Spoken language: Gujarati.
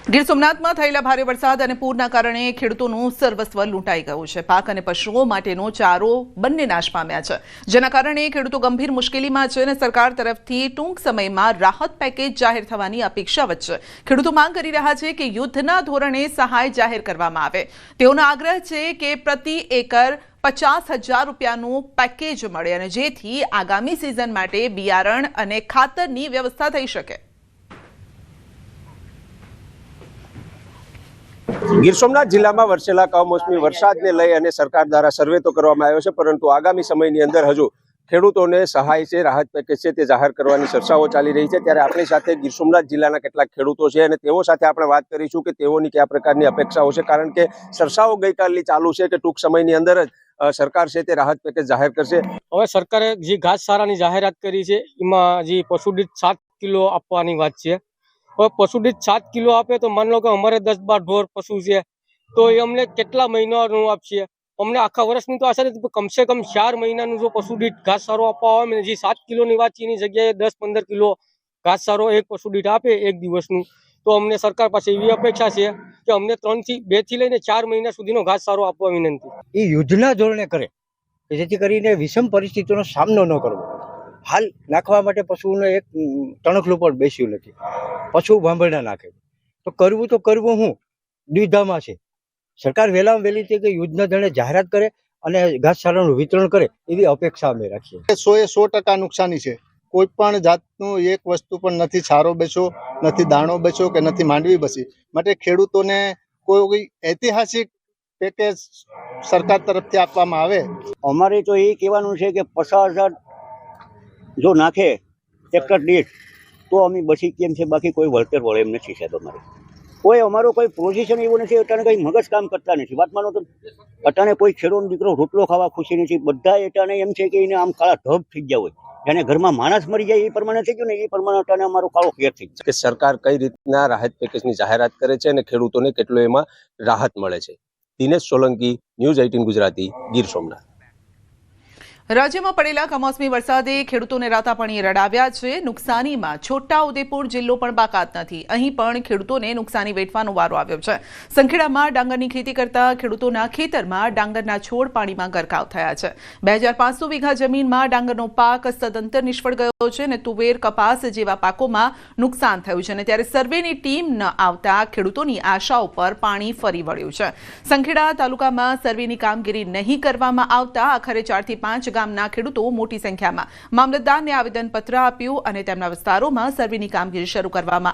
ગીર સોમનાથમાં થયેલા ભારે વરસાદ અને પૂરના કારણે ખેડૂતોનું સર્વસ્વ લૂંટાઈ ગયું છે। પાક અને પશુઓ માટેનો ચારો બંને નાશ પામ્યા છે, જેના કારણે ખેડૂતો ગંભીર મુશ્કેલીમાં છે અને સરકાર તરફથી ટૂંક સમયમાં રાહત પેકેજ જાહેર થવાની અપેક્ષા વચ્ચે ખેડૂતો માંગ કરી રહ્યા છે કે યુદ્ધના ધોરણે સહાય જાહેર કરવામાં આવે। તેઓનો આગ્રહ છે કે પ્રતિ એકર 50,000 રૂપિયાનું પેકેજ મળે અને જેથી આગામી સિઝન માટે બિયારણ અને ખાતરની વ્યવસ્થા થઈ શકે। ગીર સોમનાથ જિલ્લામાં વરસેલા કમોસમી વરસાદને લઈ અને સરકાર દ્વારા સર્વે તો કરવામાં આવ્યો છે, પરંતુ આગામી સમયની અંદર હજુ ખેડૂતોને સહાય છે, રાહત પેકેજ છે તે જાહેર કરવાની ચર્ચાઓ ચાલી રહી છે। ત્યારે આપણી સાથે ગીર સોમનાથ જિલ્લાના કેટલાક ખેડૂતો છે અને તેઓ સાથે આપણે વાત કરીશું કે તેઓની કયા પ્રકારની અપેક્ષાઓ છે, કારણ કે ચર્ચાઓ ગઈકાલની ચાલુ છે કે ટૂંક સમયની અંદર જ સરકાર છે તે રાહત પેકેજ જાહેર કરશે। હવે સરકારે જે ઘાસચારાની જાહેરાત કરી છે એમાં જે પશુદીઠ 7 કિલો આપવાની વાત છે। હવે પશુદીઠ 7 કિલો આપે તો માની લો કે અમારે 10-12 ઢોર પશુ છે તો એ અમને કેટલા મહિનાનું આપશે? અમને આખા વર્ષની તો આશા નથી, કમસે કમ 4 મહિનાનું જો પશુદીઠ ઘાસચારો આપવા આવે ને, જે 7 કિલોની વાત છે એની જગ્યાએ 10-15 કિલો ઘાસચારો એક પશુદીઠ આપે એક દિવસનું, તો અમને સરકાર પાસે એવી અપેક્ષા છે કે અમને 2 થી લઈને 4 મહિના સુધીનો ઘાસચારો આપવા વિનંતી। એ યુદ્ધના ધોરણે કરે જેથી કરીને વિષમ પરિસ્થિતિનો સામનો ન કરવો। હાલ નાખવા માટે પશુઓને એક તણખલું પણ બેસ્યું નથી, પશુ ભાંભળના નાખે તો કરવું હું દ્વિધામાં છે। સરકાર વહેલામાં વહેલી તકે યુદ્ધના ધોરણે જાહેરાત કરે અને ઘાસચારાનું વિતરણ કરે એવી અપેક્ષા અમે રાખીએ। 100% નુકસાની છે, કોઈ પણ જાતનું એક વસ્તુ પણ નથી, ચારો બેચો નથી, દાણો બેચો કે નથી માંડવી બસી, માટે ખેડૂતોને કોઈ ઐતિહાસિક પેકેજ સરકાર તરફથી આપવામાં આવે। અમારે તો એ કહેવાનું છે કે 50,000 જો નાખે ટ્રેક્ટર દીઠ તો અમે બસી કેમ છે, બાકી કોઈ વળતર વળે એમ નથી સાહેબ। અમારે કોઈ અમારો કોઈ પોઝિશન એવું નથી, અટાણે કંઈ મગજ કામ કરતા નથી। વાત માનો તો અટાણે કોઈ ખેડૂતનો દીકરો રોટલો ખાવા ખુશી નથી, બધા અટાણે એમ છે કે એને આમ કાળા ઢબ થઈ ગયા હોય, અને ઘરમાં માણસ મરી જાય એ પ્રમાણે થઈ ગયું ને, એ પ્રમાણે અટાણે અમારો કાળો ઘેર થઈ ગયો। કે સરકાર કઈ રીતના રાહત પેકેજની જાહેરાત કરે છે અને ખેડૂતોને કેટલો એમાં રાહત મળે છે। દિનેશ સોલંકી, ન્યૂઝ 18 ગુજરાતી, ગીર સોમનાથ। રાજ્યમાં પડેલા કમોસમી વરસાદે ખેડૂતોને રાતા પાણીએ રડાવ્યા છે। નુકસાનીમાં છોટાઉદેપુર જિલ્લો પણ બાકાત નથી। અહીં પણ ખેડૂતોને નુકસાની વેઠવાનો વારો આવ્યો છે। સંખેડામાં ડાંગરની ખેતી કરતા ખેડૂતોના ખેતરમાં ડાંગરના છોડ પાણીમાં ગરકાવ થયા છે। 2500 વીઘા જમીનમાં ડાંગરનો પાક સદંતર નિષ્ફળ ગયો છે અને તુવેર, કપાસ જેવા પાકોમાં નુકસાન થયું છે અને ત્યારે સર્વેની ટીમ ન આવતા ખેડૂતોની આશાઓ પર પાણી ફરી વળ્યું છે। સંખેડા તાલુકામાં સર્વેની કામગીરી નહીં કરવામાં આવતા આખરે 4 થી 5 ગામના ખેડૂતો મોટી સંખ્યામાં મામલતદારને આવેદનપત્ર આપ્યું અને તેમના વિસ્તારોમાં સર્વેની કામગીરી શરૂ કરવામાં